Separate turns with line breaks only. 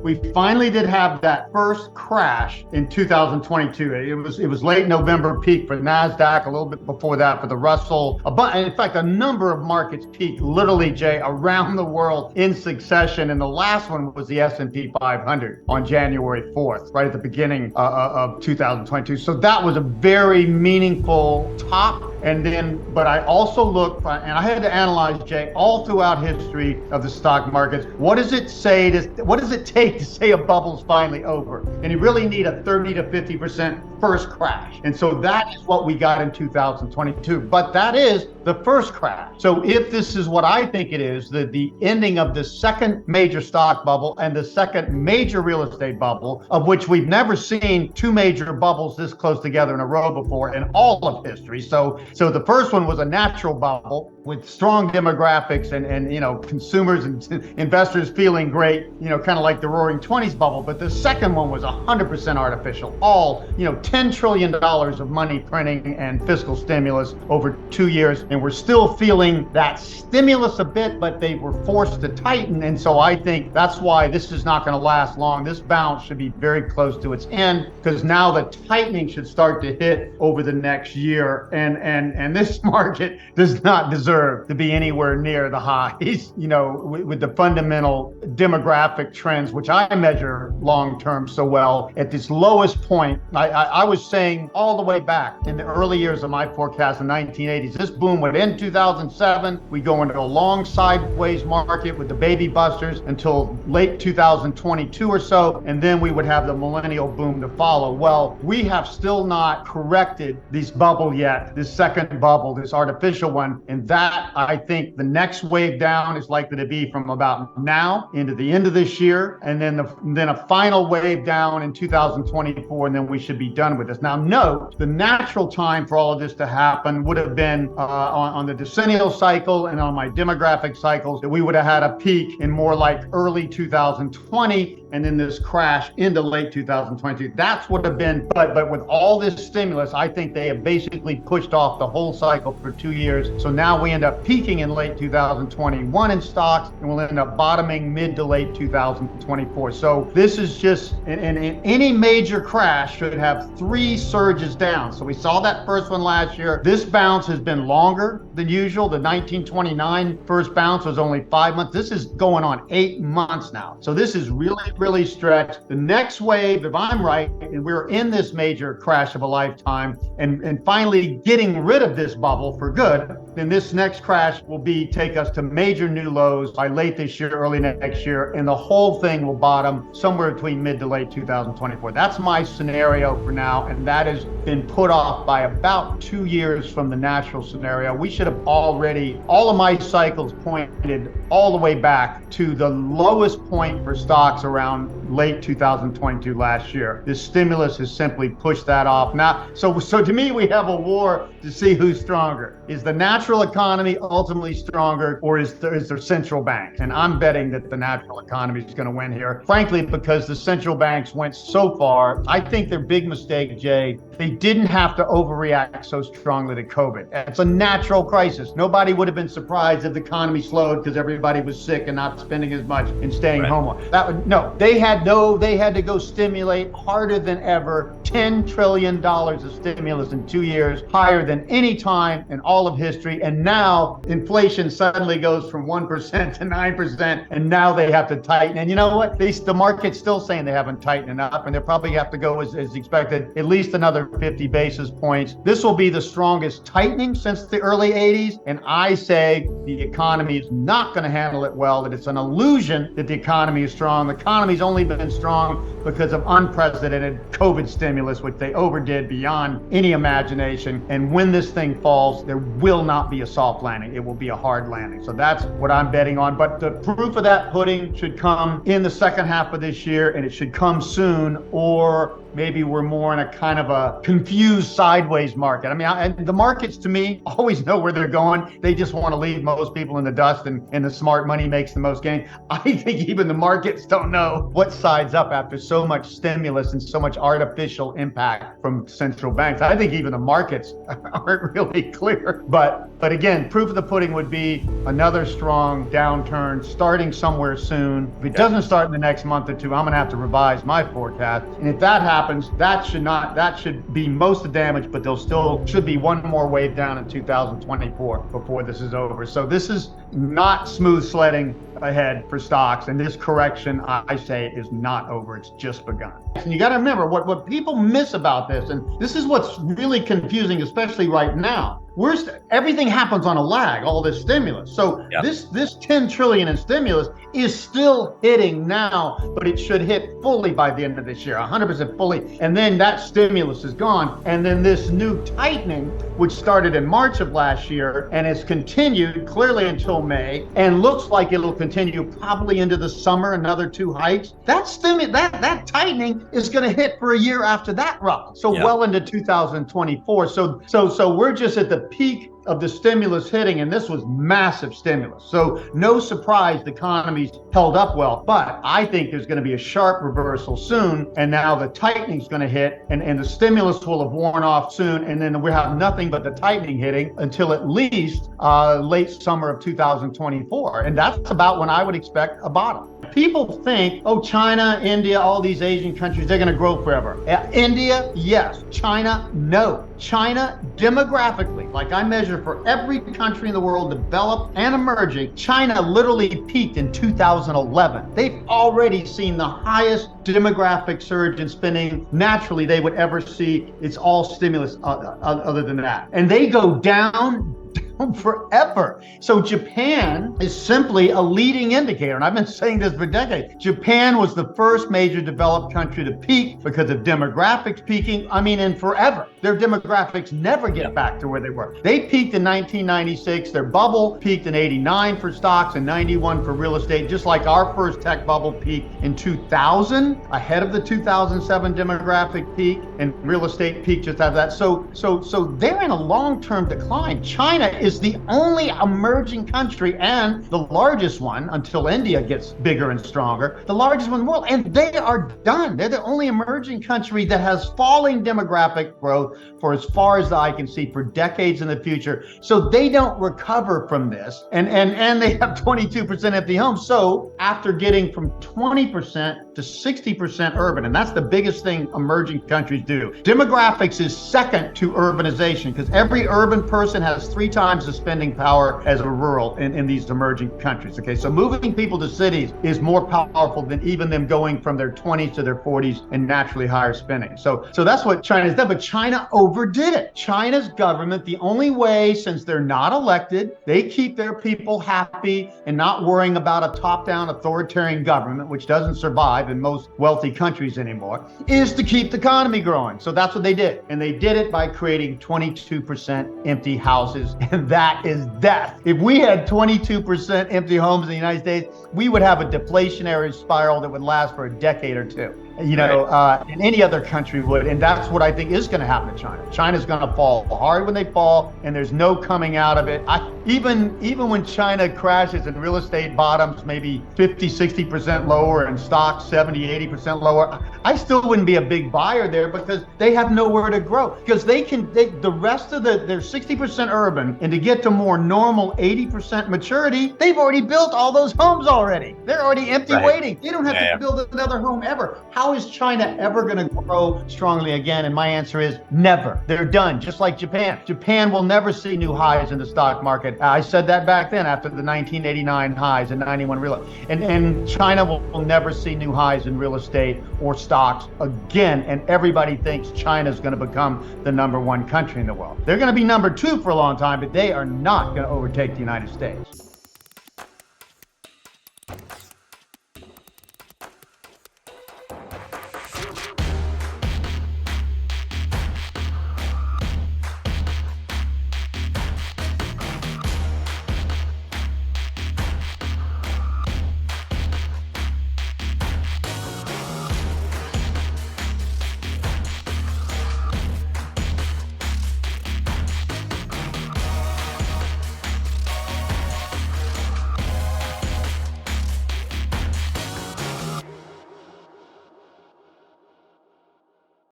we finally did have that first crash in 2022. It was late November peak for NASDAQ, a little bit before that for the Russell. In fact, a number of markets peaked literally, Jay, around the world in succession. And the last one was the S&P 500 on January 4th, right at the beginning of 2022. So that was a very meaningful top. But I also looked, and I had to analyze, Jay, all throughout history of the stock markets. What does it take to say a bubble's finally over? And you really need a 30 to 50% first crash. And so that is what we got in 2022. But that is the first crash. So if this is what I think it is, the ending of the second major stock bubble and the second major real estate bubble, of which we've never seen two major bubbles this close together in a row before in all of history. So the first one was a natural bubble with strong demographics and consumers and investors feeling great, kind of like the Roaring '20s bubble. But the second one was 100% artificial. All, $10 trillion of money printing and fiscal stimulus over 2 years. And we're still feeling that stimulus a bit, but they were forced to tighten. And so I think that's why this is not going to last long. This bounce should be very close to its end, because now the tightening should start to hit over the next year. And this market does not deserve to be anywhere near the highs, with the fundamental demographic trends, which I measure long-term so well. At this lowest point, I was saying all the way back in the early years of my forecast in the 1980s, this boom would end 2007. We go into a long sideways market with the baby busters until late 2022 or so, and then we would have the millennial boom to follow. Well, we have still not corrected this bubble yet, this second bubble, this artificial one, and that, I think, the next wave down is likely to be from about now into the end of this year, and then a final wave down in 2024, and then we should be done with this. Now, note, the natural time for all of this to happen would have been on the decennial cycle and on my demographic cycles, that we would have had a peak in more like early 2020, and then this crash into late 2022. That's what have been, but with all this stimulus, I think they have basically pushed off the whole cycle for 2 years. So now we end up peaking in late 2021 in stocks, and we'll end up bottoming mid to late 2024. So this is just, and any major crash should have 3 surges down. So we saw that first one last year. This bounce has been longer than usual. The 1929 first bounce was only 5 months. This is going on 8 months now. So this is really stretched. The next wave, if I'm right, and we're in this major crash of a lifetime, and finally getting rid of this bubble for good, then this next crash will take us to major new lows by late this year, early next year, and the whole thing will bottom somewhere between mid to late 2024. That's my scenario for now, and that has been put off by about 2 years from the natural scenario. We should have already, all of my cycles pointed all the way back to the lowest point for stocks around late 2022 last year. This stimulus has simply pushed that off. Now, so to me, we have a war to see who's stronger. Is the natural economy ultimately stronger, or is there central bank? And I'm betting that the natural economy is going to win here, frankly, because the central banks went so far. I think their big mistake, Jay, they didn't have to overreact so strongly to COVID. It's a natural crisis. Nobody would have been surprised if the economy slowed because everybody was sick and not spending as much and staying home. They had to go stimulate harder than ever. $10 trillion of stimulus in 2 years, higher than any time in all of history. And now inflation suddenly goes from 1% to 9%, and now they have to tighten. And you know what? The market's still saying they haven't tightened enough, and they'll probably have to go, as expected, at least another 50 basis points. This will be the strongest tightening since the early 80s, and I say the economy is not going to handle it well, that it's an illusion that the economy is strong. The economy's only been strong because of unprecedented COVID stimulus, which they overdid beyond any imagination. And when this thing falls, there will not be a soft landing. It will be a hard landing. So that's what I'm betting on. But the proof of that pudding should come in the second half of this year, and it should come soon, or maybe we're more in a kind of a confused sideways market. I mean, and the markets to me always know where they're going. They just want to leave most people in the dust, and the smart money makes the most gain. I think even the markets don't know what side's up after so much stimulus and so much artificial impact from central banks. I think even the markets aren't really clear. But again, proof of the pudding would be another strong downturn starting somewhere soon. If it doesn't start in the next month or two, I'm going to have to revise my forecast. And if that happens, that should be most of the damage, but there still should be one more wave down in 2024 before this is over. So this is not smooth sledding ahead for stocks, and this correction, I say, is not over. It's just begun. And you got to remember what people miss about this, and this is what's really confusing, especially right now. Everything happens on a lag, all this stimulus. So this 10 trillion in stimulus is still hitting now, but it should hit fully by the end of this year, 100% fully. And then that stimulus is gone. And then this new tightening, which started in March of last year and has continued clearly until May, and looks like it'll continue probably into the summer, another 2 hikes. That tightening is going to hit for a year after that, roughly. So well into 2024. So we're just at the peak of the stimulus hitting, and this was massive stimulus. So no surprise the economy's held up well, but I think there's going to be a sharp reversal soon, and now the tightening's going to hit, and the stimulus will have worn off soon, and then we'll have nothing but the tightening hitting until at least late summer of 2024, and that's about when I would expect a bottom. People think, oh, China, India, all these Asian countries, they're going to grow forever. India, yes. China, no. China, demographically, like I measure for every country in the world, developed and emerging, China literally peaked in 2011. They've already seen the highest demographic surge in spending naturally they would ever see. It's all stimulus other than that. And they go down forever. So Japan is simply a leading indicator, and I've been saying this for decades. Japan was the first major developed country to peak because of demographics peaking. I mean, in forever. Their demographics never get back to where they were. They peaked in 1996. Their bubble peaked in 89 for stocks and 91 for real estate, just like our first tech bubble peaked in 2000, ahead of the 2007 demographic peak, and real estate peaked just after that. So they're in a long-term decline. China is the only emerging country, and the largest one until India gets bigger and stronger, the largest one in the world, and they are done. They're the only emerging country that has falling demographic growth for as far as the eye can see for decades in the future. So they don't recover from this, and they have 22% empty homes. So after getting from 20% to 60% urban, and that's the biggest thing emerging countries do. Demographics is second to urbanization, because every urban person has 3 times the spending power as a rural in these emerging countries. Okay, so moving people to cities is more powerful than even them going from their 20s to their 40s and naturally higher spending. So that's what China's done, but China overdid it. China's government, the only way, since they're not elected, they keep their people happy and not worrying about a top-down authoritarian government, which doesn't survive in most wealthy countries anymore, is to keep the economy growing. So that's what they did. And they did it by creating 22% empty houses. And that is death. If we had 22% empty homes in the United States, we would have a deflationary spiral that would last for a decade or two. And any other country would. And that's what I think is going to happen to China. China's going to fall hard when they fall, and there's no coming out of it. Even when China crashes and real estate bottoms maybe 50, 60% lower and stocks 70, 80% lower, I still wouldn't be a big buyer there, because they have nowhere to grow. Because the rest of they're 60% urban, and to get to more normal 80% maturity, they've already built all those homes already. They're already empty waiting. They don't have to build another home ever. How is China ever going to grow strongly again? And my answer is never. They're done, just like Japan. Japan will never see new highs in the stock market. I said that back then after the 1989 highs and 91 real. And China will never see new highs in real estate or stocks again. And everybody thinks China is going to become the #1 country in the world. They're going to be #2 for a long time, but they are not going to overtake the United States.